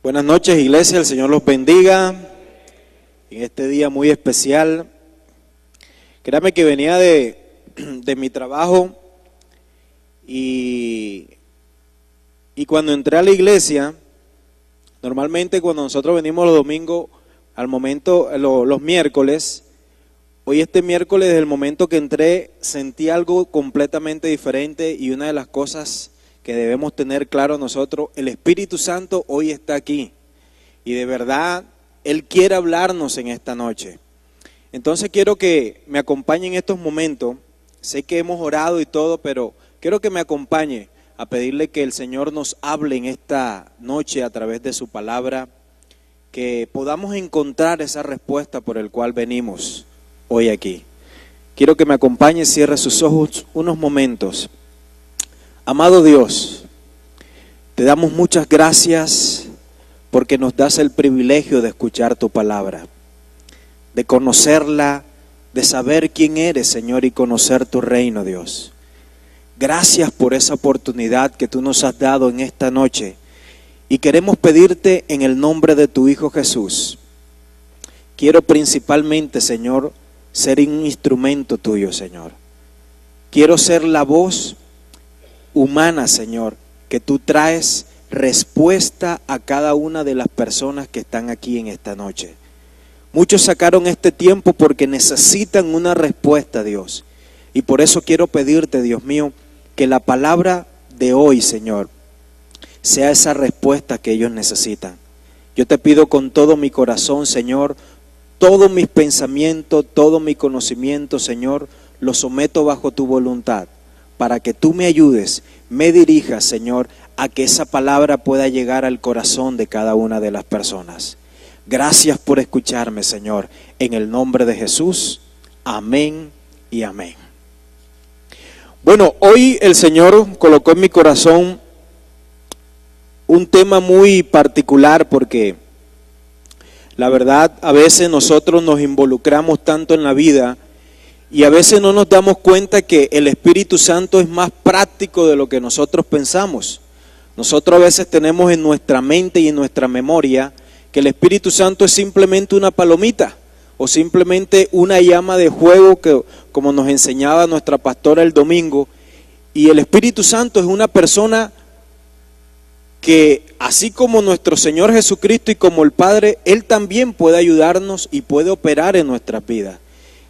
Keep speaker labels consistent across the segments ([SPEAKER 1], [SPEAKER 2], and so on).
[SPEAKER 1] Buenas noches, iglesia, el Señor los bendiga en este día muy especial. Créame que venía de mi trabajo y cuando entré a la iglesia, normalmente cuando nosotros venimos los domingos, los miércoles, hoy este miércoles, desde el momento que entré, sentí algo completamente diferente, y una de las cosas que debemos tener claro nosotros, el Espíritu Santo hoy está aquí y de verdad Él quiere hablarnos en esta noche. Entonces quiero que me acompañe en estos momentos. Sé que hemos orado y todo, pero quiero que me acompañe a pedirle que el Señor nos hable en esta noche a través de su palabra, que podamos encontrar esa respuesta por el cual venimos hoy aquí. Quiero que me acompañe, cierre sus ojos unos momentos. Amado Dios, te damos muchas gracias porque nos das el privilegio de escuchar tu palabra, de conocerla, de saber quién eres, Señor, y conocer tu reino, Dios. Gracias por esa oportunidad que tú nos has dado en esta noche, y queremos pedirte en el nombre de tu Hijo Jesús. Quiero principalmente, Señor, ser un instrumento tuyo, Señor. Quiero ser la voz humana, Señor, que tú traes respuesta a cada una de las personas que están aquí en esta noche. Muchos sacaron este tiempo porque necesitan una respuesta, Dios, y por eso quiero pedirte, Dios mío, que la palabra de hoy, Señor, sea esa respuesta que ellos necesitan. Yo te pido con todo mi corazón, Señor, todos mis pensamientos, todo mi conocimiento, Señor, lo someto bajo tu voluntad, para que tú me ayudes, me dirijas, Señor, a que esa palabra pueda llegar al corazón de cada una de las personas. Gracias por escucharme, Señor, en el nombre de Jesús. Amén y amén. Bueno, hoy el Señor colocó en mi corazón un tema muy particular, porque la verdad, a veces nosotros nos involucramos tanto en la vida y a veces no nos damos cuenta que el Espíritu Santo es más práctico de lo que nosotros pensamos. Nosotros a veces tenemos en nuestra mente y en nuestra memoria que el Espíritu Santo es simplemente una palomita o simplemente una llama de fuego, que, como nos enseñaba nuestra pastora el domingo. Y el Espíritu Santo es una persona que, así como nuestro Señor Jesucristo y como el Padre, Él también puede ayudarnos y puede operar en nuestras vidas.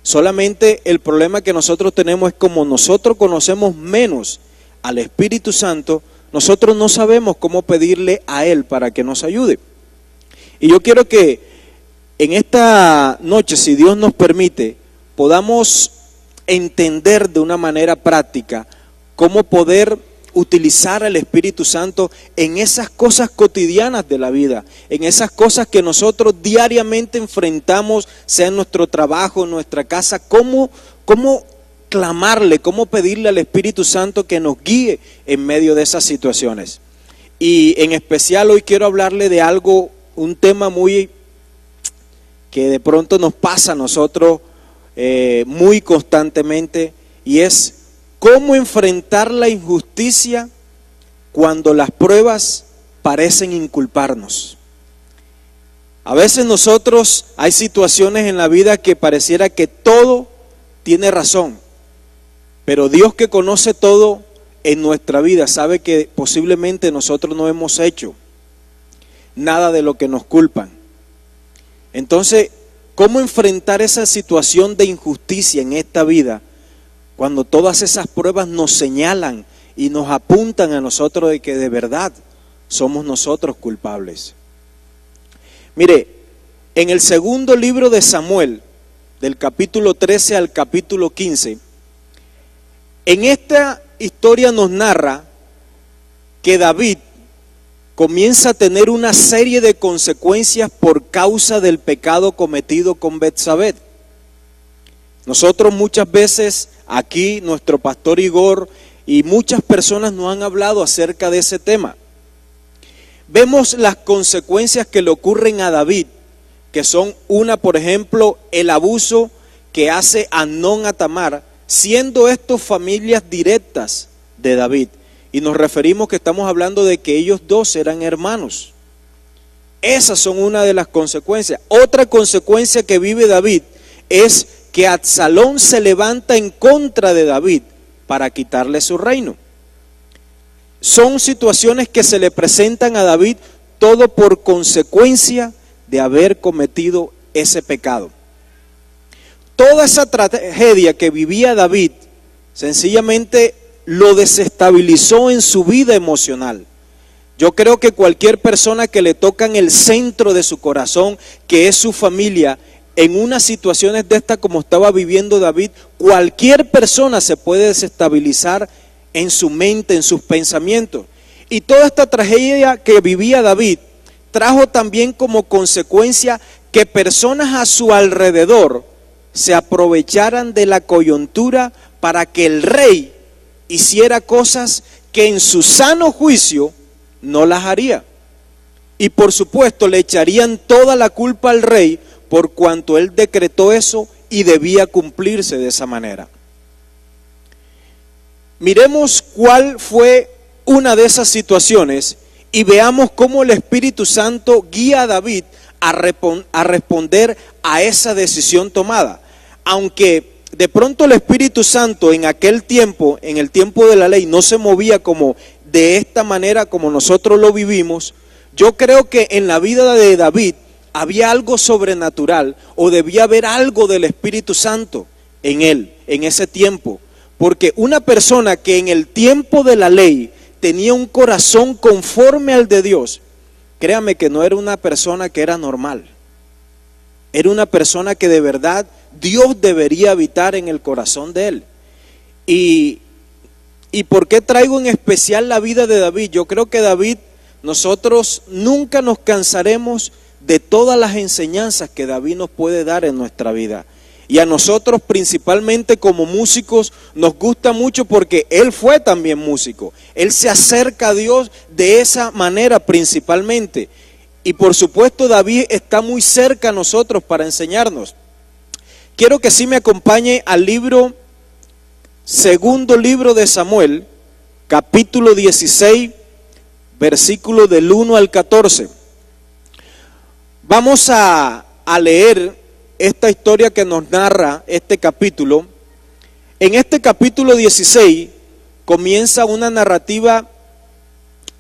[SPEAKER 1] Solamente el problema que nosotros tenemos es, como nosotros conocemos menos al Espíritu Santo, nosotros no sabemos cómo pedirle a Él para que nos ayude. Y yo quiero que en esta noche, si Dios nos permite, podamos entender de una manera práctica cómo poder utilizar al Espíritu Santo en esas cosas cotidianas de la vida, en esas cosas que nosotros diariamente enfrentamos, sea en nuestro trabajo, en nuestra casa. Cómo clamarle, cómo pedirle al Espíritu Santo que nos guíe en medio de esas situaciones. Y en especial hoy quiero hablarle de algo, un tema muy que de pronto nos pasa a nosotros muy constantemente, y es cómo enfrentar la injusticia cuando las pruebas parecen inculparnos. A veces nosotros, hay situaciones en la vida que pareciera que todo tiene razón, pero Dios, que conoce todo en nuestra vida, sabe que posiblemente nosotros no hemos hecho nada de lo que nos culpan. Entonces, ¿cómo enfrentar esa situación de injusticia en esta vida cuando todas esas pruebas nos señalan y nos apuntan a nosotros de que de verdad somos nosotros culpables? Mire, en el segundo libro de Samuel, del capítulo 13 al capítulo 15, en esta historia nos narra que David comienza a tener una serie de consecuencias por causa del pecado cometido con Betsabé. Nosotros muchas veces aquí, nuestro pastor Igor y muchas personas nos han hablado acerca de ese tema. Vemos las consecuencias que le ocurren a David, que son una, por ejemplo, el abuso que hace Amnón a Tamar, siendo estos familias directas de David. Y nos referimos que estamos hablando de que ellos dos eran hermanos. Esas son una de las consecuencias. Otra consecuencia que vive David es que Absalón se levanta en contra de David para quitarle su reino. Son situaciones que se le presentan a David, todo por consecuencia de haber cometido ese pecado. Toda esa tragedia que vivía David sencillamente lo desestabilizó en su vida emocional. Yo creo que cualquier persona que le toca en el centro de su corazón, que es su familia, en unas situaciones de estas como estaba viviendo David, cualquier persona se puede desestabilizar en su mente, en sus pensamientos. Y toda esta tragedia que vivía David trajo también como consecuencia que personas a su alrededor se aprovecharan de la coyuntura para que el rey hiciera cosas que en su sano juicio no las haría. Y por supuesto le echarían toda la culpa al rey por cuanto él decretó eso y debía cumplirse de esa manera. Miremos cuál fue una de esas situaciones y veamos cómo el Espíritu Santo guía a David a responder a esa decisión tomada. Aunque de pronto el Espíritu Santo en aquel tiempo, en el tiempo de la ley, no se movía como de esta manera como nosotros lo vivimos, yo creo que en la vida de David había algo sobrenatural o debía haber algo del Espíritu Santo en él, en ese tiempo. Porque una persona que en el tiempo de la ley tenía un corazón conforme al de Dios, créame que no era una persona que era normal. Era una persona que de verdad Dios debería habitar en el corazón de él. ¿Y por qué traigo en especial la vida de David? Yo creo que David, nosotros nunca nos cansaremos de todas las enseñanzas que David nos puede dar en nuestra vida. Y a nosotros principalmente como músicos nos gusta mucho porque él fue también músico. Él se acerca a Dios de esa manera principalmente. Y por supuesto David está muy cerca a nosotros para enseñarnos. Quiero que sí me acompañe al segundo libro de Samuel, capítulo 16, versículo del 1 al 14. Vamos a leer esta historia que nos narra este capítulo. En este capítulo 16 comienza una narrativa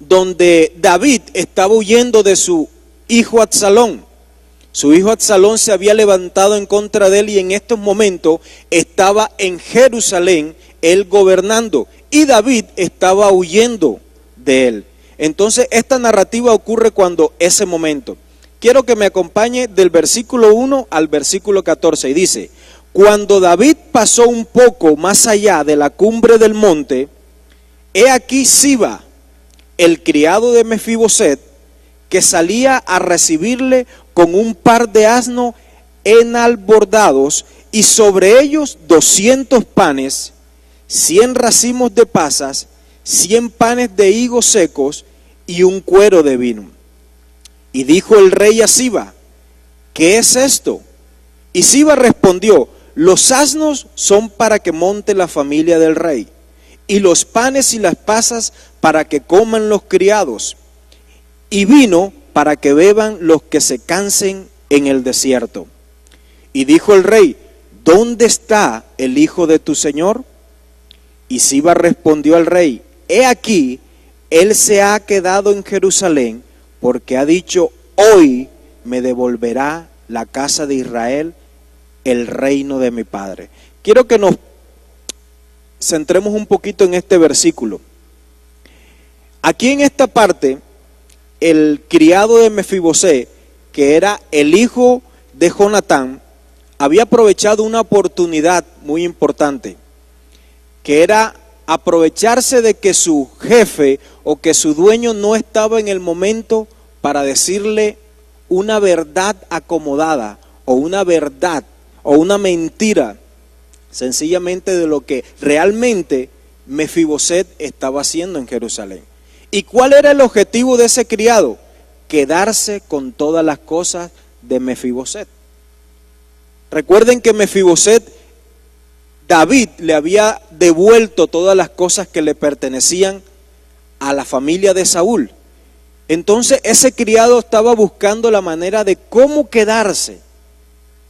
[SPEAKER 1] donde David estaba huyendo de su hijo Absalón. Su hijo Absalón se había levantado en contra de él y en estos momentos estaba en Jerusalén, él gobernando, y David estaba huyendo de él. Entonces esta narrativa ocurre cuando ese momento. Quiero que me acompañe del versículo 1 al versículo 14 y dice: cuando David pasó un poco más allá de la cumbre del monte, he aquí Siba, el criado de Mefiboset, que salía a recibirle con un par de asnos enalbordados y sobre ellos 200 panes, 100 racimos de pasas, 100 panes de higos secos y un cuero de vino. Y dijo el rey a Siba: ¿qué es esto? Y Siba respondió: los asnos son para que monte la familia del rey, y los panes y las pasas para que coman los criados, y vino para que beban los que se cansen en el desierto. Y dijo el rey: ¿dónde está el hijo de tu señor? Y Siba respondió al rey: he aquí, él se ha quedado en Jerusalén, porque ha dicho: hoy me devolverá la casa de Israel el reino de mi padre. Quiero que nos centremos un poquito en este versículo. Aquí en esta parte, el criado de Mefiboset, que era el hijo de Jonatán, había aprovechado una oportunidad muy importante, que era aprovecharse de que su jefe o que su dueño no estaba en el momento para decirle una verdad acomodada o una verdad o una mentira sencillamente de lo que realmente Mefiboset estaba haciendo en Jerusalén. ¿Y cuál era el objetivo de ese criado? Quedarse con todas las cosas de Mefiboset. Recuerden que Mefiboset, David le había devuelto todas las cosas que le pertenecían a la familia de Saúl. Entonces ese criado estaba buscando la manera de cómo quedarse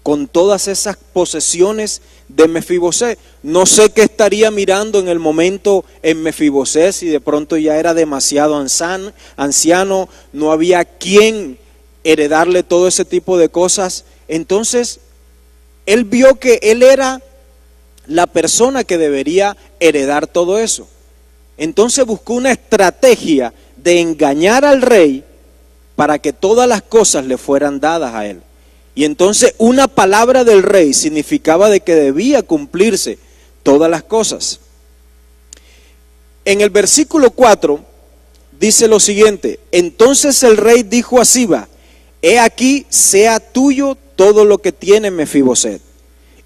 [SPEAKER 1] con todas esas posesiones de Mefiboset. No sé qué estaría mirando en el momento en Mefiboset, si de pronto ya era demasiado anciano, no había quien heredarle todo ese tipo de cosas. Entonces él vio que él era la persona que debería heredar todo eso. Entonces buscó una estrategia de engañar al rey para que todas las cosas le fueran dadas a él. Y entonces una palabra del rey significaba de que debía cumplirse todas las cosas. En el versículo 4 dice lo siguiente: entonces el rey dijo a Siba: he aquí, sea tuyo todo lo que tiene Mefiboset.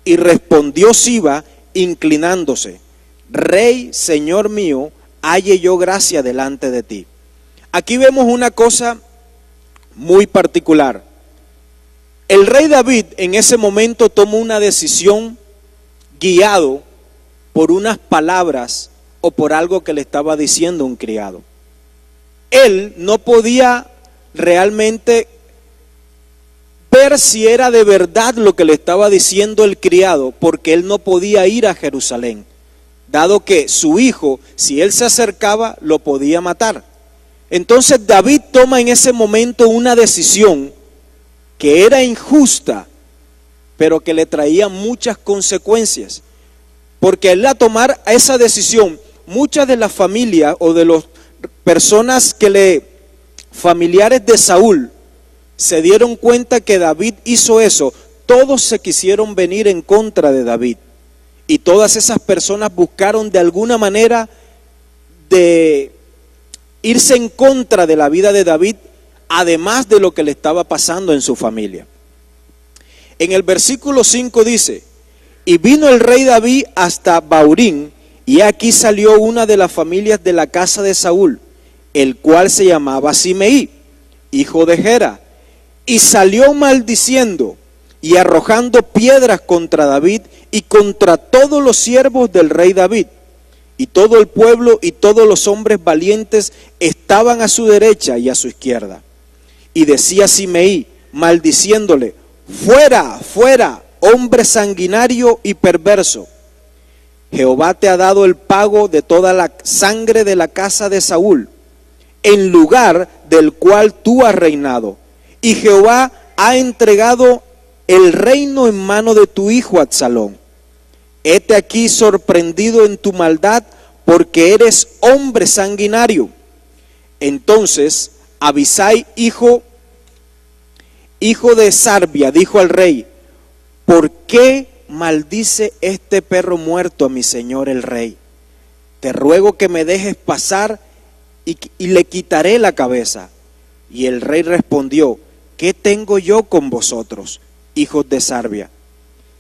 [SPEAKER 1] Y respondió Siba inclinándose: rey, señor mío, halle yo gracia delante de ti. Aquí vemos una cosa muy particular. El rey David en ese momento tomó una decisión guiado por unas palabras o por algo que le estaba diciendo un criado. Él no podía realmente ver si era de verdad lo que le estaba diciendo el criado, porque él no podía ir a Jerusalén, dado que su hijo, si él se acercaba, lo podía matar. Entonces David toma en ese momento una decisión que era injusta, pero que le traía muchas consecuencias. Porque al tomar esa decisión, muchas de las familias o de las personas familiares de Saúl, se dieron cuenta que David hizo eso. Todos se quisieron venir en contra de David. Y todas esas personas buscaron de alguna manera de irse en contra de la vida de David, además de lo que le estaba pasando en su familia. En el versículo 5 dice: y vino el rey David hasta Baurín, y aquí salió una de las familias de la casa de Saúl, el cual se llamaba Simeí, hijo de Gera, y salió maldiciendo y arrojando piedras contra David y contra todos los siervos del rey David. Y todo el pueblo y todos los hombres valientes estaban a su derecha y a su izquierda. Y decía Simeí, maldiciéndole: fuera, fuera, hombre sanguinario y perverso. Jehová te ha dado el pago de toda la sangre de la casa de Saúl, en lugar del cual tú has reinado. Y Jehová ha entregado el reino en mano de tu hijo Absalón. Hete aquí sorprendido en tu maldad, porque eres hombre sanguinario. Entonces Abisai, hijo de Sarbia, dijo al rey: ¿por qué maldice este perro muerto a mi señor el rey? Te ruego que me dejes pasar y le quitaré la cabeza. Y el rey respondió: ¿qué tengo yo con vosotros, hijos de Sarbia?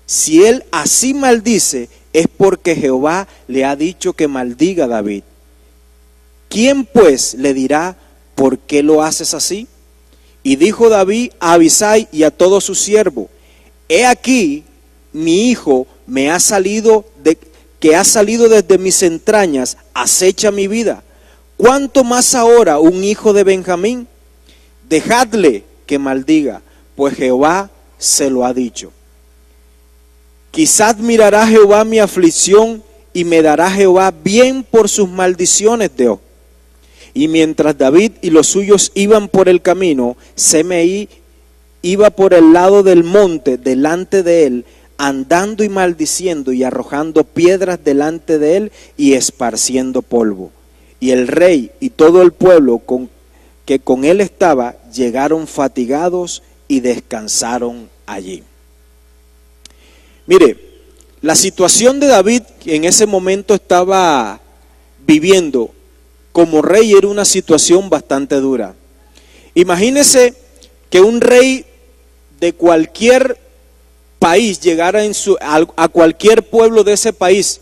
[SPEAKER 1] Si él así maldice, es porque Jehová le ha dicho que maldiga a David. ¿Quién pues le dirá: ¿por qué lo haces así? Y dijo David a Abisai y a todo su siervo: he aquí, mi hijo que ha salido desde mis entrañas, acecha mi vida. ¿Cuánto más ahora un hijo de Benjamín? Dejadle que maldiga, pues Jehová se lo ha dicho. Quizás mirará Jehová mi aflicción y me dará Jehová bien por sus maldiciones de hoy. Y mientras David y los suyos iban por el camino, Simeí iba por el lado del monte delante de él, andando y maldiciendo y arrojando piedras delante de él y esparciendo polvo. Y el rey y todo el pueblo que con él estaba llegaron fatigados y descansaron allí. Mire, la situación de David que en ese momento estaba viviendo como rey era una situación bastante dura. Imagínese que un rey de cualquier país llegara a cualquier pueblo de ese país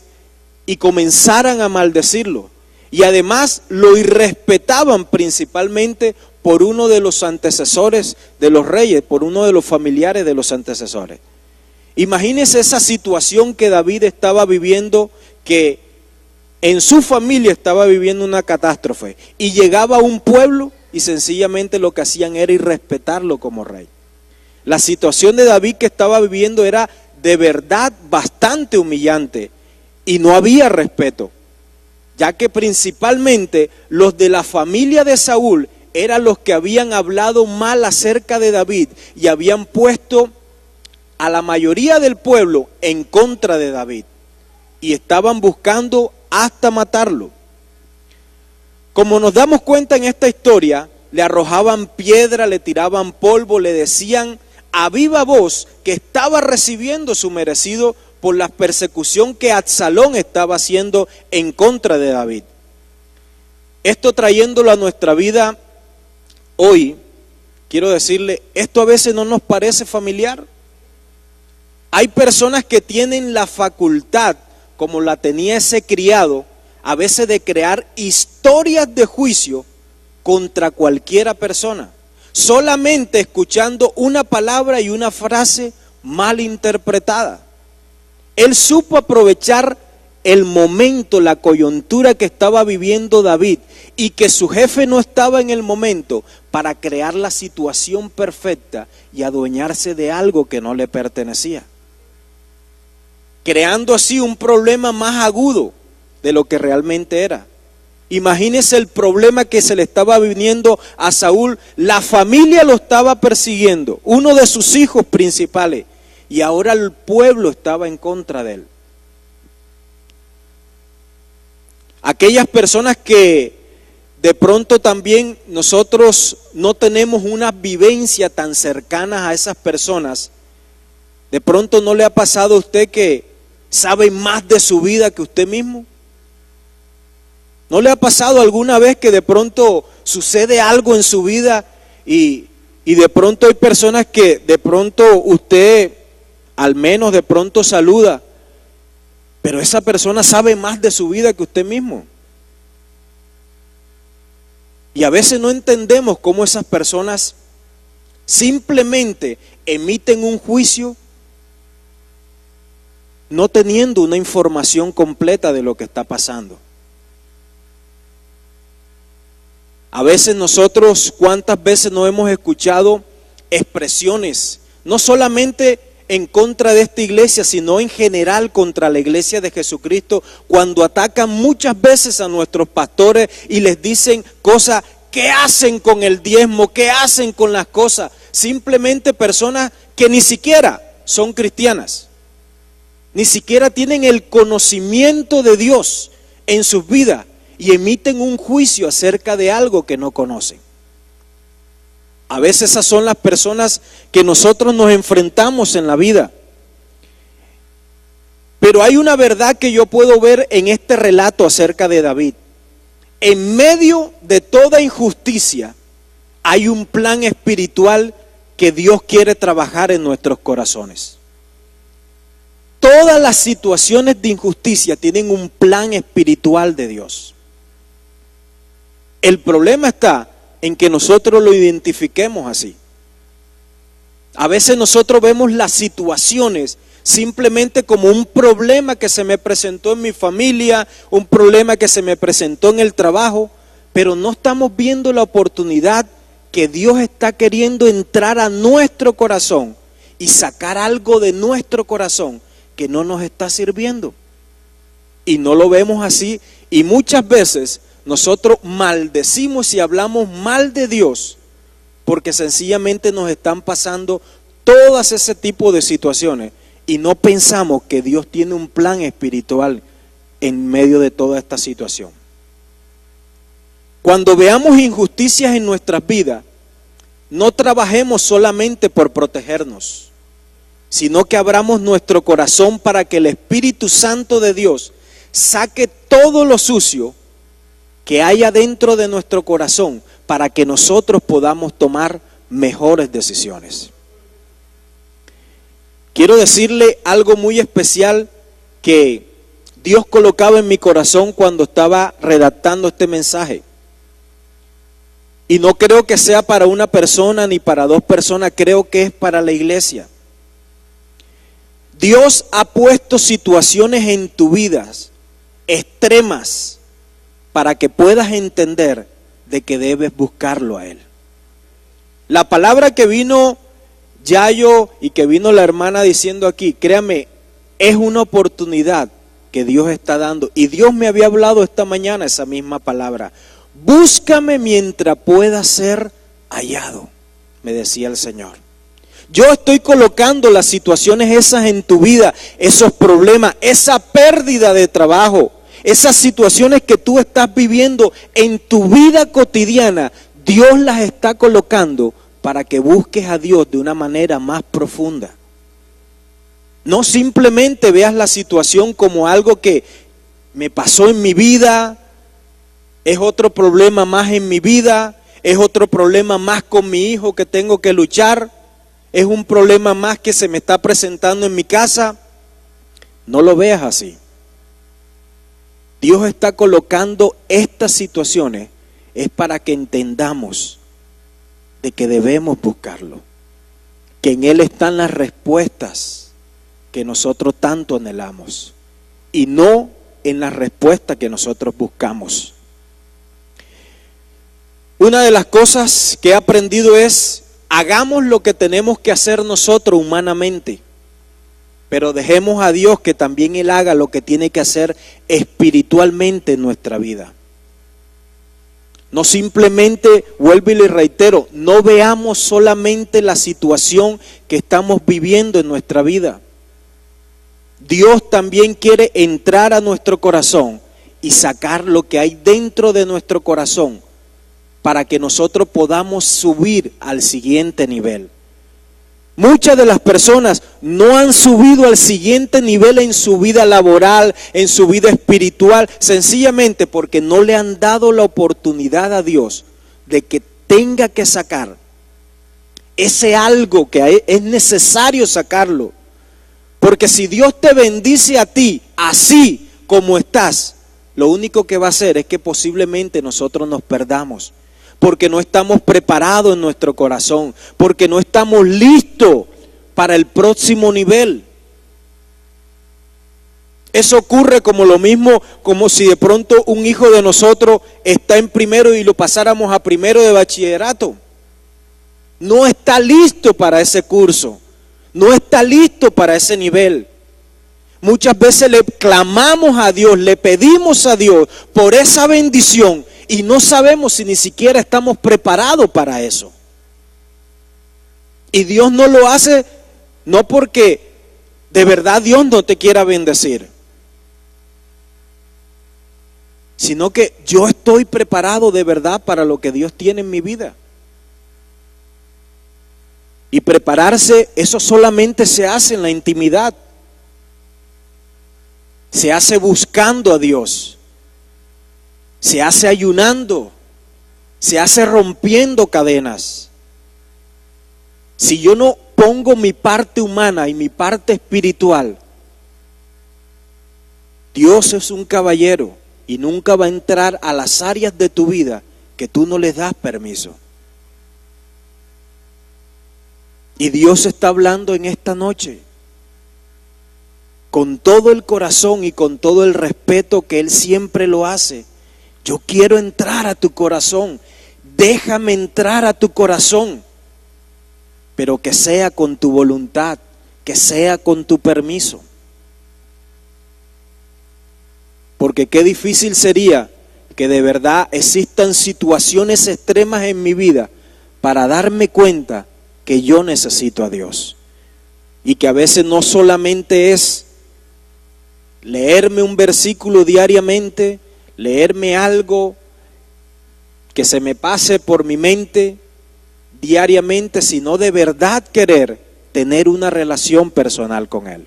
[SPEAKER 1] y comenzaran a maldecirlo. Y además lo irrespetaban principalmente por uno de los antecesores de los reyes, por uno de los familiares de los antecesores. Imagínese esa situación que David estaba viviendo, que en su familia estaba viviendo una catástrofe, y llegaba a un pueblo y sencillamente lo que hacían era irrespetarlo como rey. La situación de David que estaba viviendo era de verdad bastante humillante y no había respeto, ya que principalmente los de la familia de Saúl eran los que habían hablado mal acerca de David y habían puesto a la mayoría del pueblo en contra de David y estaban buscando hasta matarlo. Como nos damos cuenta en esta historia, le arrojaban piedra, le tiraban polvo, le decían a viva voz que estaba recibiendo su merecido por la persecución que Absalón estaba haciendo en contra de David. Esto trayéndolo a nuestra vida hoy, quiero decirle, esto a veces no nos parece familiar. Hay personas que tienen la facultad, como la tenía ese criado, a veces de crear historias de juicio contra cualquiera persona, solamente escuchando una palabra y una frase mal interpretada. Él supo aprovechar el momento, la coyuntura que estaba viviendo David y que su jefe no estaba en el momento para crear la situación perfecta y adueñarse de algo que no le pertenecía, creando así un problema más agudo de lo que realmente era. Imagínese el problema que se le estaba viniendo a Saúl. La familia lo estaba persiguiendo, uno de sus hijos principales, y ahora el pueblo estaba en contra de él. Aquellas personas que de pronto también nosotros no tenemos una vivencia tan cercana a esas personas, de pronto no le ha pasado a usted que sabe más de su vida que usted mismo. ¿No le ha pasado alguna vez que de pronto sucede algo en su vida y de pronto hay personas que de pronto usted al menos de pronto saluda, pero esa persona sabe más de su vida que usted mismo? Y a veces no entendemos cómo esas personas simplemente emiten un juicio no teniendo una información completa de lo que está pasando. A veces nosotros, ¿cuántas veces no hemos escuchado expresiones, no solamente en contra de esta iglesia, sino en general contra la iglesia de Jesucristo, cuando atacan muchas veces a nuestros pastores y les dicen cosas, ¿qué hacen con el diezmo? ¿Qué hacen con las cosas? Simplemente personas que ni siquiera son cristianas, ni siquiera tienen el conocimiento de Dios en sus vidas, y emiten un juicio acerca de algo que no conocen. A veces esas son las personas que nosotros nos enfrentamos en la vida. Pero hay una verdad que yo puedo ver en este relato acerca de David. En medio de toda injusticia hay un plan espiritual que Dios quiere trabajar en nuestros corazones. Todas las situaciones de injusticia tienen un plan espiritual de Dios. El problema está en que nosotros lo identifiquemos así. A veces nosotros vemos las situaciones simplemente como un problema que se me presentó en mi familia, un problema que se me presentó en el trabajo, pero no estamos viendo la oportunidad que Dios está queriendo entrar a nuestro corazón y sacar algo de nuestro corazón que no nos está sirviendo. Y no lo vemos así, y muchas veces nosotros maldecimos y hablamos mal de Dios porque sencillamente nos están pasando todas ese tipo de situaciones y no pensamos que Dios tiene un plan espiritual en medio de toda esta situación. Cuando veamos injusticias en nuestras vidas, no trabajemos solamente por protegernos, sino que abramos nuestro corazón para que el Espíritu Santo de Dios saque todo lo sucio que haya dentro de nuestro corazón para que nosotros podamos tomar mejores decisiones. Quiero decirle algo muy especial que Dios colocaba en mi corazón cuando estaba redactando este mensaje. Y no creo que sea para una persona ni para dos personas, creo que es para la iglesia. Dios ha puesto situaciones en tu vida extremas para que puedas entender de que debes buscarlo a Él. La palabra que vino Yayo y que vino la hermana diciendo aquí, créame, es una oportunidad que Dios está dando. Y Dios me había hablado esta mañana esa misma palabra. Búscame mientras pueda ser hallado, me decía el Señor. Yo estoy colocando las situaciones esas en tu vida, esos problemas, esa pérdida de trabajo, esas situaciones que tú estás viviendo en tu vida cotidiana, Dios las está colocando para que busques a Dios de una manera más profunda. No simplemente veas la situación como algo que me pasó en mi vida, es otro problema más en mi vida, es otro problema más con mi hijo que tengo que luchar, es un problema más que se me está presentando en mi casa. No lo veas así. Dios está colocando estas situaciones es para que entendamos de que debemos buscarlo, que en Él están las respuestas que nosotros tanto anhelamos y no en las respuestas que nosotros buscamos. Una de las cosas que he aprendido es, hagamos lo que tenemos que hacer nosotros humanamente, pero dejemos a Dios que también Él haga lo que tiene que hacer espiritualmente en nuestra vida. No simplemente, vuelvo y le reitero, no veamos solamente la situación que estamos viviendo en nuestra vida. Dios también quiere entrar a nuestro corazón y sacar lo que hay dentro de nuestro corazón para que nosotros podamos subir al siguiente nivel. Muchas de las personas no han subido al siguiente nivel en su vida laboral, en su vida espiritual, sencillamente porque no le han dado la oportunidad a Dios de que tenga que sacar ese algo que es necesario sacarlo. Porque si Dios te bendice a ti así como estás, lo único que va a hacer es que posiblemente nosotros nos perdamos. Porque no estamos preparados en nuestro corazón, porque no estamos listos para el próximo nivel. Eso ocurre como lo mismo, como si de pronto un hijo de nosotros está en primero y lo pasáramos a primero de bachillerato. No está listo para ese curso, no está listo para ese nivel. Muchas veces le clamamos a Dios, le pedimos a Dios por esa bendición y no sabemos si ni siquiera estamos preparados para eso. Y Dios no lo hace no porque de verdad Dios no te quiera bendecir, sino que yo estoy preparado de verdad para lo que Dios tiene en mi vida. Y prepararse, eso solamente se hace en la intimidad. Se hace buscando a Dios. Se hace ayunando. Se hace rompiendo cadenas. Si yo no pongo mi parte humana y mi parte espiritual, Dios es un caballero y nunca va a entrar a las áreas de tu vida que tú no les das permiso. Y Dios está hablando en esta noche, con todo el corazón y con todo el respeto que Él siempre lo hace. Yo quiero entrar a tu corazón, déjame entrar a tu corazón, pero que sea con tu voluntad, que sea con tu permiso. Porque qué difícil sería que de verdad existan situaciones extremas en mi vida para darme cuenta que yo necesito a Dios. Y que a veces no solamente es leerme un versículo diariamente, leerme algo que se me pase por mi mente diariamente, sino de verdad querer tener una relación personal con Él.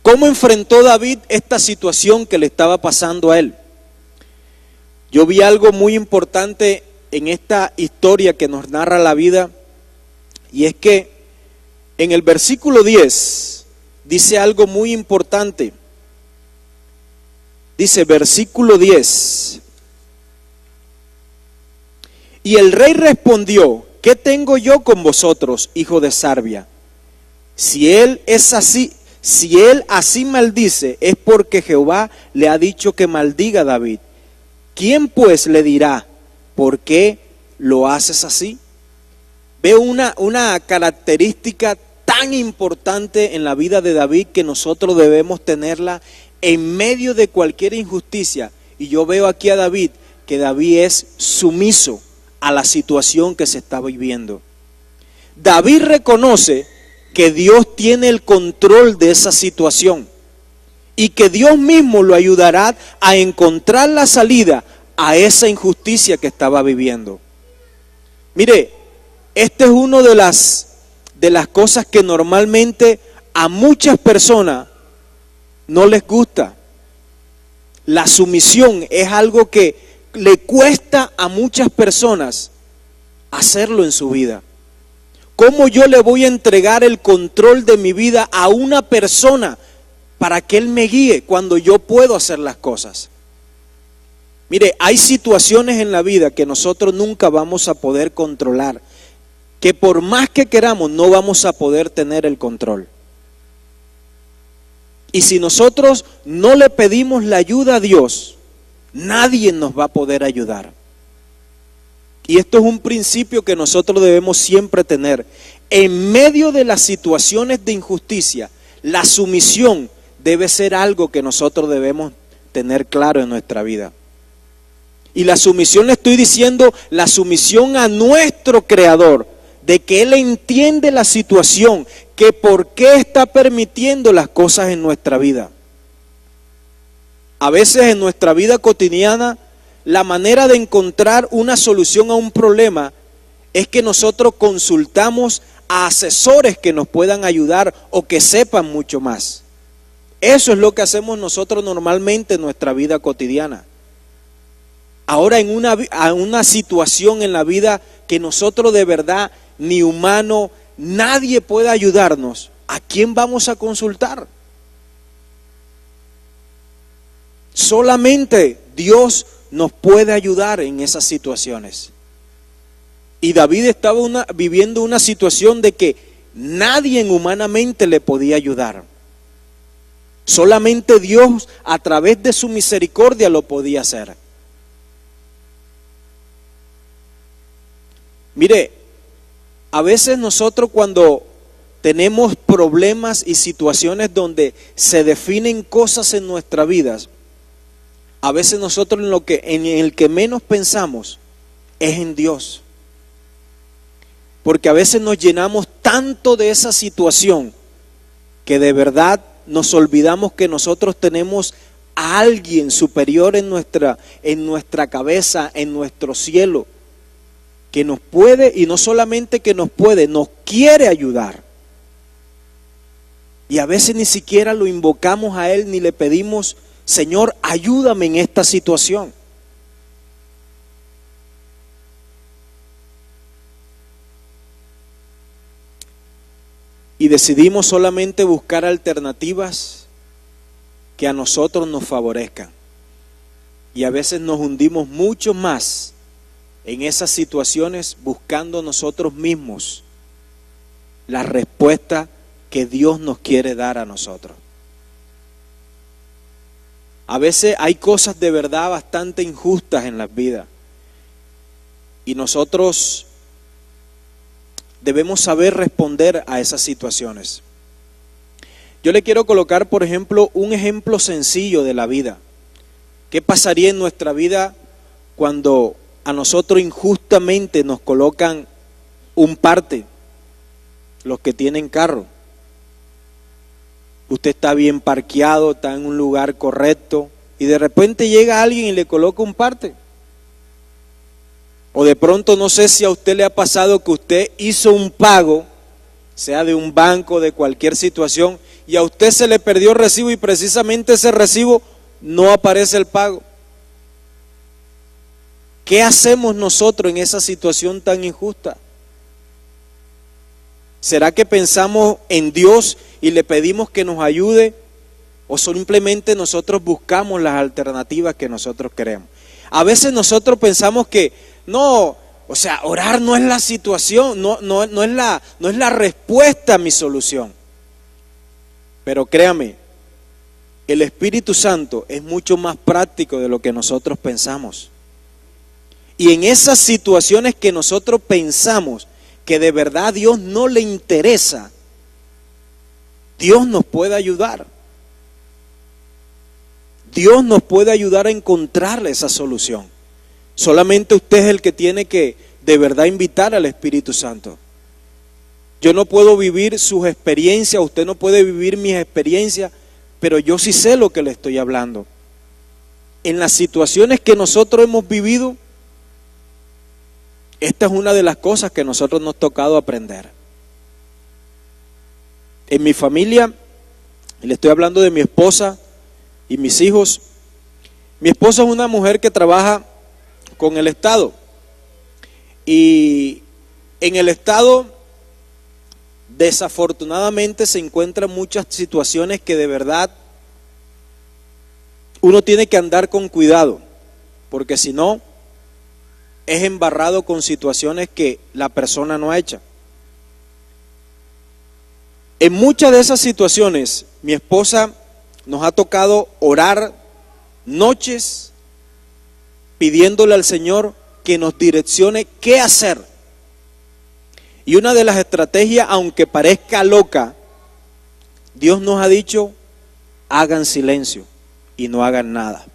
[SPEAKER 1] ¿Cómo enfrentó David esta situación que le estaba pasando a él? Yo vi algo muy importante en esta historia que nos narra la vida, y es que en el versículo 10 dice algo muy importante. Dice versículo 10: y el rey respondió: ¿qué tengo yo con vosotros, hijo de Sarbia? Si él así maldice, es porque Jehová le ha dicho que maldiga a David. ¿Quién pues le dirá ¿por qué lo haces así? Veo una característica tan importante en la vida de David que nosotros debemos tenerla en medio de cualquier injusticia. Y yo veo aquí a David, que David es sumiso a la situación que se está viviendo. David reconoce que Dios tiene el control de esa situación y que Dios mismo lo ayudará a encontrar la salida a esa injusticia que estaba viviendo. Mire, esta es una de las cosas que normalmente a muchas personas no les gusta. La sumisión es algo que le cuesta a muchas personas hacerlo en su vida. ¿Cómo yo le voy a entregar el control de mi vida a una persona para que él me guíe cuando yo puedo hacer las cosas? Mire, hay situaciones en la vida que nosotros nunca vamos a poder controlar, que por más que queramos no vamos a poder tener el control. Y si nosotros no le pedimos la ayuda a Dios, nadie nos va a poder ayudar. Y esto es un principio que nosotros debemos siempre tener. En medio de las situaciones de injusticia, la sumisión debe ser algo que nosotros debemos tener claro en nuestra vida. Y la sumisión, le estoy diciendo, la sumisión a nuestro Creador, de que Él entiende la situación, que por qué está permitiendo las cosas en nuestra vida. A veces en nuestra vida cotidiana, la manera de encontrar una solución a un problema es que nosotros consultamos a asesores que nos puedan ayudar o que sepan mucho más. Eso es lo que hacemos nosotros normalmente en nuestra vida cotidiana. Ahora en una situación en la vida que nosotros de verdad, ni humano, nadie puede ayudarnos, ¿a quién vamos a consultar? Solamente Dios nos puede ayudar en esas situaciones. Y David estaba viviendo una situación de que nadie humanamente le podía ayudar. Solamente Dios a través de su misericordia lo podía hacer. Mire, a veces nosotros cuando tenemos problemas y situaciones donde se definen cosas en nuestras vidas, a veces nosotros en el que menos pensamos es en Dios. Porque a veces nos llenamos tanto de esa situación que de verdad nos olvidamos que nosotros tenemos a alguien superior en nuestra cabeza, en nuestro cielo, que nos puede, y no solamente que nos puede, nos quiere ayudar. Y a veces ni siquiera lo invocamos a Él ni le pedimos: Señor, ayúdame en esta situación. Y decidimos solamente buscar alternativas que a nosotros nos favorezcan. Y a veces nos hundimos mucho más en esas situaciones buscando nosotros mismos la respuesta que Dios nos quiere dar a nosotros. A veces hay cosas de verdad bastante injustas en las vidas y nosotros debemos saber responder a esas situaciones. Yo le quiero colocar, por ejemplo, un ejemplo sencillo de la vida. ¿Qué pasaría en nuestra vida cuando a nosotros injustamente nos colocan un parte, los que tienen carro? Usted está bien parqueado, está en un lugar correcto y de repente llega alguien y le coloca un parte. O de pronto, no sé si a usted le ha pasado que usted hizo un pago, sea de un banco, de cualquier situación, y a usted se le perdió el recibo y precisamente ese recibo no aparece el pago. ¿Qué hacemos nosotros en esa situación tan injusta? ¿Será que pensamos en Dios y le pedimos que nos ayude? ¿O simplemente nosotros buscamos las alternativas que nosotros queremos? A veces nosotros pensamos que no, o sea, orar no es la situación, no es la respuesta a mi solución. Pero créame, el Espíritu Santo es mucho más práctico de lo que nosotros pensamos. Y en esas situaciones que nosotros pensamos que de verdad a Dios no le interesa, Dios nos puede ayudar. Dios nos puede ayudar a encontrar esa solución. Solamente usted es el que tiene que de verdad invitar al Espíritu Santo. Yo no puedo vivir sus experiencias, usted no puede vivir mis experiencias, pero yo sí sé lo que le estoy hablando. En las situaciones que nosotros hemos vivido, esta es una de las cosas que nosotros nos ha tocado aprender. En mi familia, le estoy hablando de mi esposa y mis hijos. Mi esposa es una mujer que trabaja con el Estado. Y en el Estado, desafortunadamente, se encuentran muchas situaciones que de verdad uno tiene que andar con cuidado, porque si no, es embarrado con situaciones que la persona no ha hecho. En muchas de esas situaciones, mi esposa nos ha tocado orar noches pidiéndole al Señor que nos direccione qué hacer. Y una de las estrategias, aunque parezca loca, Dios nos ha dicho, hagan silencio y no hagan nada.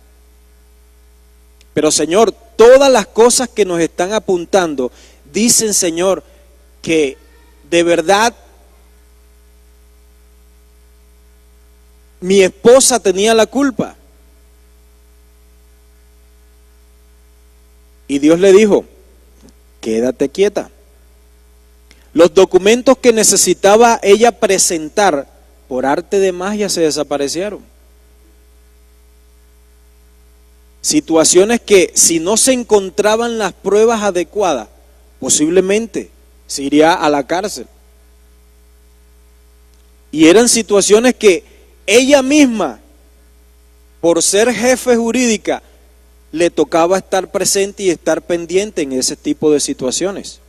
[SPEAKER 1] Pero Señor, todas las cosas que nos están apuntando, dicen Señor, que de verdad mi esposa tenía la culpa. Y Dios le dijo, quédate quieta. Los documentos que necesitaba ella presentar por arte de magia se desaparecieron. Situaciones que si no se encontraban las pruebas adecuadas, posiblemente se iría a la cárcel. Y eran situaciones que ella misma, por ser jefe jurídica, le tocaba estar presente y estar pendiente en ese tipo de situaciones.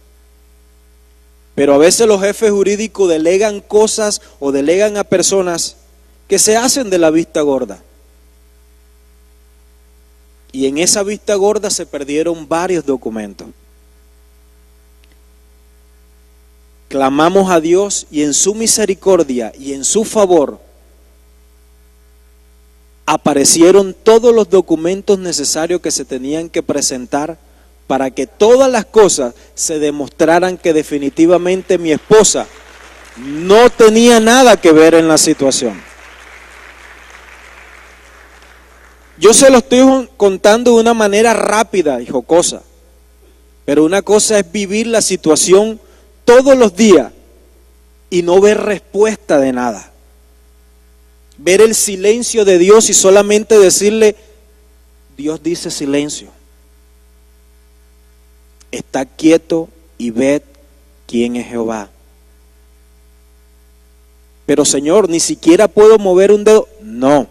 [SPEAKER 1] Pero a veces los jefes jurídicos delegan cosas o delegan a personas que se hacen de la vista gorda. Y en esa vista gorda se perdieron varios documentos. Clamamos a Dios y en su misericordia y en su favor aparecieron todos los documentos necesarios que se tenían que presentar para que todas las cosas se demostraran que definitivamente mi esposa no tenía nada que ver en la situación. Yo se lo estoy contando de una manera rápida y jocosa, pero una cosa es vivir la situación todos los días y no ver respuesta de nada. Ver el silencio de Dios y solamente decirle, Dios dice silencio. Está quieto y ved quién es Jehová. Pero Señor, ni siquiera puedo mover un dedo. No.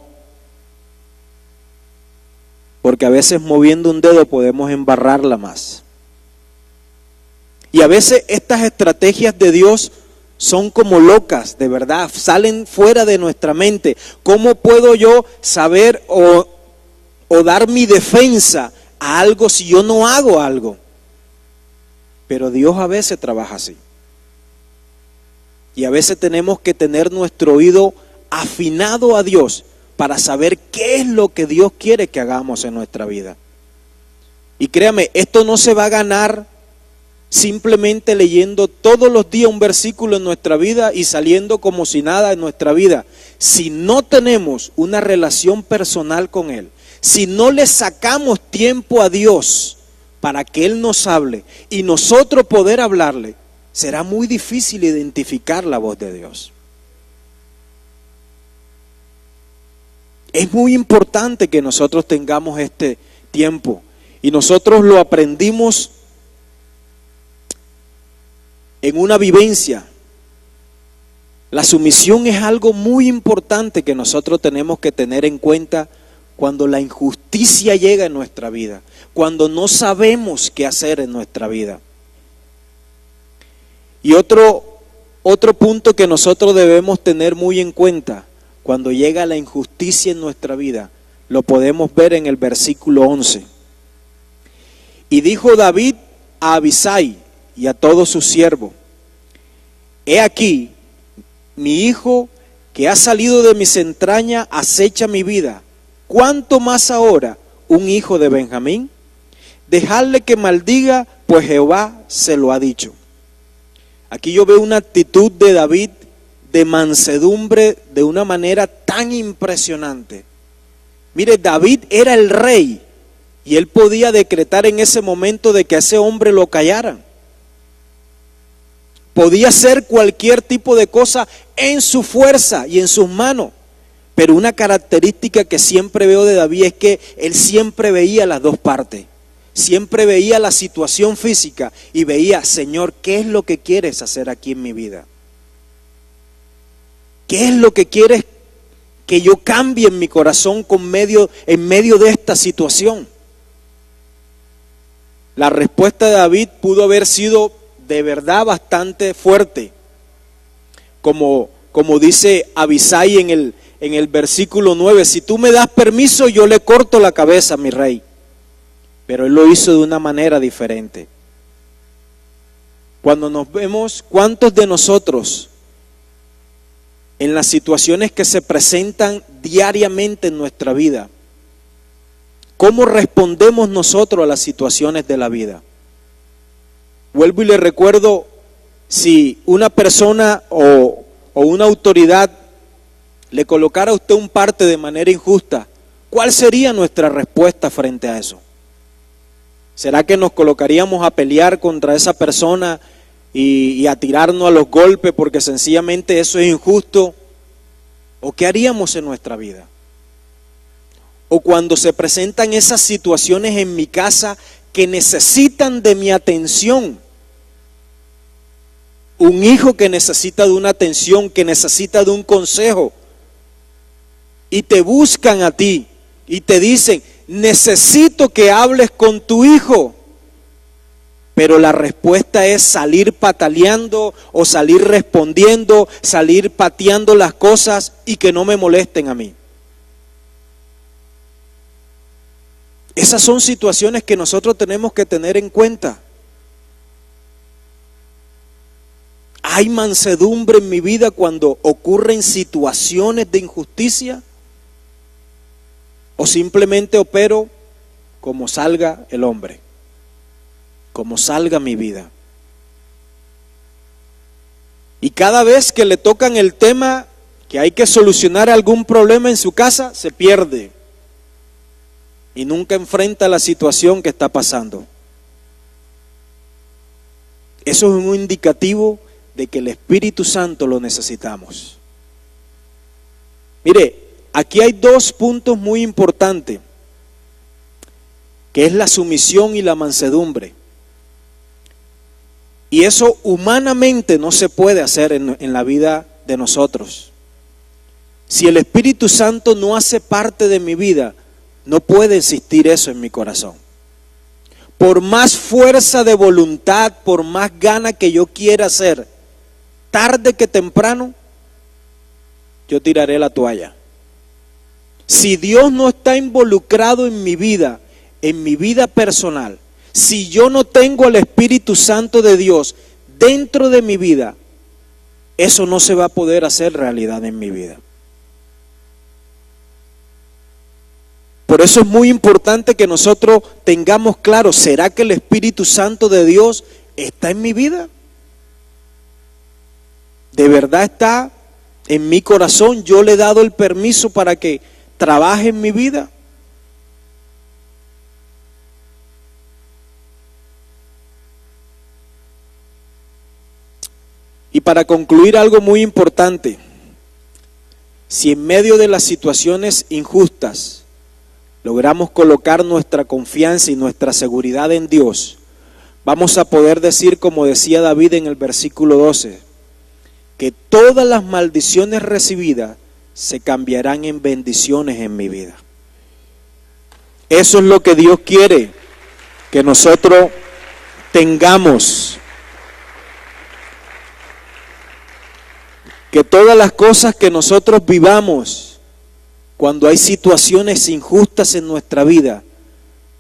[SPEAKER 1] Porque a veces moviendo un dedo podemos embarrarla más. Y a veces estas estrategias de Dios son como locas, de verdad, salen fuera de nuestra mente. ¿Cómo puedo yo saber o dar mi defensa a algo si yo no hago algo? Pero Dios a veces trabaja así. Y a veces tenemos que tener nuestro oído afinado a Dios para saber qué es lo que Dios quiere que hagamos en nuestra vida. Y créame, esto no se va a ganar simplemente leyendo todos los días un versículo en nuestra vida y saliendo como si nada en nuestra vida. Si no tenemos una relación personal con Él, si no le sacamos tiempo a Dios para que Él nos hable y nosotros poder hablarle, será muy difícil identificar la voz de Dios. Es muy importante que nosotros tengamos este tiempo y nosotros lo aprendimos en una vivencia. La sumisión es algo muy importante que nosotros tenemos que tener en cuenta cuando la injusticia llega en nuestra vida, cuando no sabemos qué hacer en nuestra vida. Y otro punto que nosotros debemos tener muy en cuenta cuando llega la injusticia en nuestra vida, lo podemos ver en el versículo 11. Y dijo David a Abisai y a todos sus siervos: he aquí, mi hijo que ha salido de mis entrañas acecha mi vida. ¿Cuánto más ahora un hijo de Benjamín? Dejadle que maldiga, pues Jehová se lo ha dicho. Aquí yo veo una actitud de David de mansedumbre de una manera tan impresionante. Mire, David era el rey y él podía decretar en ese momento de que a ese hombre lo callaran. Podía hacer cualquier tipo de cosa en su fuerza y en sus manos. Pero una característica que siempre veo de David es que él siempre veía las dos partes. Siempre veía la situación física y veía: Señor, ¿qué es lo que quieres hacer aquí en mi vida? ¿Qué es lo que quieres que yo cambie en mi corazón en medio de esta situación? La respuesta de David pudo haber sido de verdad bastante fuerte, como dice Abisai en el versículo 9: si tú me das permiso, yo le corto la cabeza a mi rey. Pero él lo hizo de una manera diferente. Cuando nos vemos, ¿cuántos de nosotros en las situaciones que se presentan diariamente en nuestra vida, cómo respondemos nosotros a las situaciones de la vida? Vuelvo y le recuerdo, si una persona o una autoridad le colocara a usted un parte de manera injusta, ¿cuál sería nuestra respuesta frente a eso? ¿Será que nos colocaríamos a pelear contra esa persona y a tirarnos a los golpes porque sencillamente eso es injusto? ¿O qué haríamos en nuestra vida? O cuando se presentan esas situaciones en mi casa que necesitan de mi atención, un hijo que necesita de una atención, que necesita de un consejo, y te buscan a ti y te dicen: necesito que hables con tu hijo, pero la respuesta es salir pataleando o salir respondiendo, salir pateando las cosas y que no me molesten a mí. Esas son situaciones que nosotros tenemos que tener en cuenta. ¿Hay mansedumbre en mi vida cuando ocurren situaciones de injusticia? ¿O simplemente opero como salga el hombre, como salga mi vida? Y cada vez que le tocan el tema que hay que solucionar algún problema en su casa, se pierde y nunca enfrenta la situación que está pasando. Eso es un indicativo de que el Espíritu Santo lo necesitamos. Mire, aquí hay dos puntos muy importantes, que es la sumisión y la mansedumbre. Y eso humanamente no se puede hacer en la vida de nosotros. Si el Espíritu Santo no hace parte de mi vida, no puede existir eso en mi corazón. Por más fuerza de voluntad, por más gana que yo quiera hacer, tarde que temprano, yo tiraré la toalla. Si Dios no está involucrado en mi vida personal, si yo no tengo al Espíritu Santo de Dios dentro de mi vida, eso no se va a poder hacer realidad en mi vida. Por eso es muy importante que nosotros tengamos claro: ¿será que el Espíritu Santo de Dios está en mi vida? ¿De verdad está en mi corazón? ¿Yo le he dado el permiso para que trabaje en mi vida? Y para concluir, algo muy importante: si en medio de las situaciones injustas logramos colocar nuestra confianza y nuestra seguridad en Dios, vamos a poder decir, como decía David en el versículo 12, que todas las maldiciones recibidas se cambiarán en bendiciones en mi vida. Eso es lo que Dios quiere que nosotros tengamos. Que todas las cosas que nosotros vivamos cuando hay situaciones injustas en nuestra vida,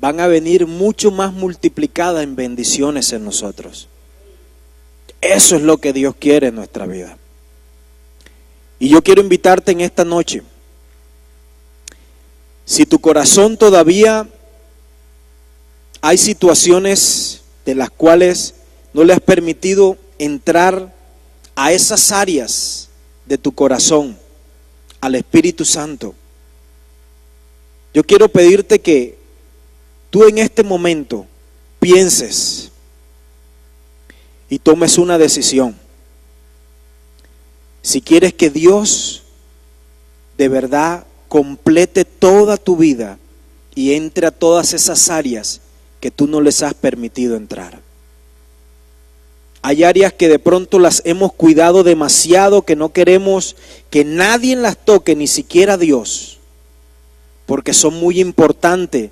[SPEAKER 1] van a venir mucho más multiplicadas en bendiciones en nosotros. Eso es lo que Dios quiere en nuestra vida. Y yo quiero invitarte en esta noche. Si tu corazón todavía hay situaciones de las cuales no le has permitido entrar a esas áreas de tu corazón, al Espíritu Santo, yo quiero pedirte que tú en este momento pienses y tomes una decisión. Si quieres que Dios de verdad complete toda tu vida y entre a todas esas áreas que tú no les has permitido entrar. Hay áreas que de pronto las hemos cuidado demasiado, que no queremos que nadie las toque, ni siquiera Dios, porque son muy importantes.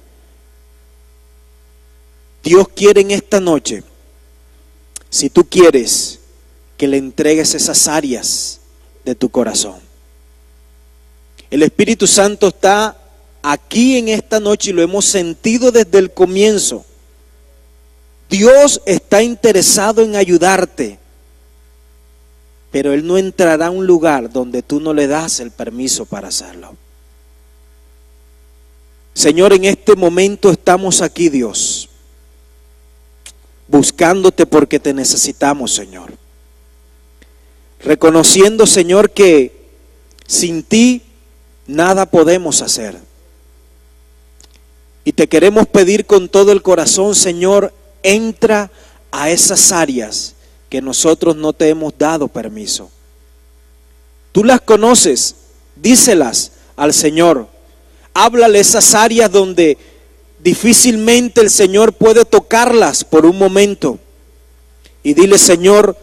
[SPEAKER 1] Dios quiere en esta noche, si tú quieres, que le entregues esas áreas de tu corazón. El Espíritu Santo está aquí en esta noche y lo hemos sentido desde el comienzo. Dios está interesado en ayudarte, pero Él no entrará a un lugar donde tú no le das el permiso para hacerlo. Señor, en este momento estamos aquí, Dios, buscándote porque te necesitamos, Señor. Reconociendo, Señor, que sin ti nada podemos hacer. Y te queremos pedir con todo el corazón, Señor, entra a esas áreas que nosotros no te hemos dado permiso. Tú las conoces, díselas al Señor. Háblale esas áreas donde difícilmente el Señor puede tocarlas por un momento. Y dile, Señor,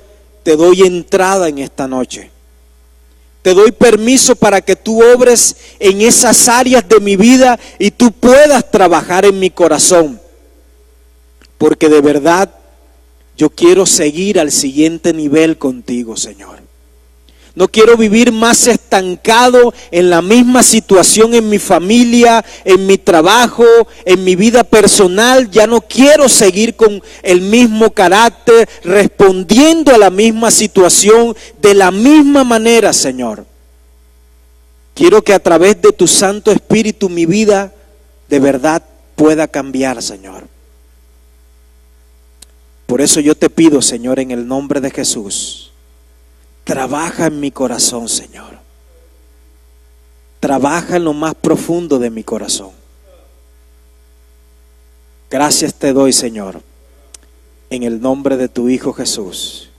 [SPEAKER 1] te doy entrada en esta noche. Te doy permiso para que tú obres en esas áreas de mi vida y tú puedas trabajar en mi corazón. Porque de verdad yo quiero seguir al siguiente nivel contigo, Señor. No quiero vivir más estancado en la misma situación en mi familia, en mi trabajo, en mi vida personal. Ya no quiero seguir con el mismo carácter, respondiendo a la misma situación de la misma manera, Señor. Quiero que a través de tu Santo Espíritu mi vida de verdad pueda cambiar, Señor. Por eso yo te pido, Señor, en el nombre de Jesús, trabaja en mi corazón, Señor. Trabaja en lo más profundo de mi corazón. Gracias te doy, Señor, en el nombre de tu Hijo Jesús.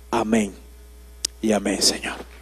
[SPEAKER 1] Amén y amén, Señor.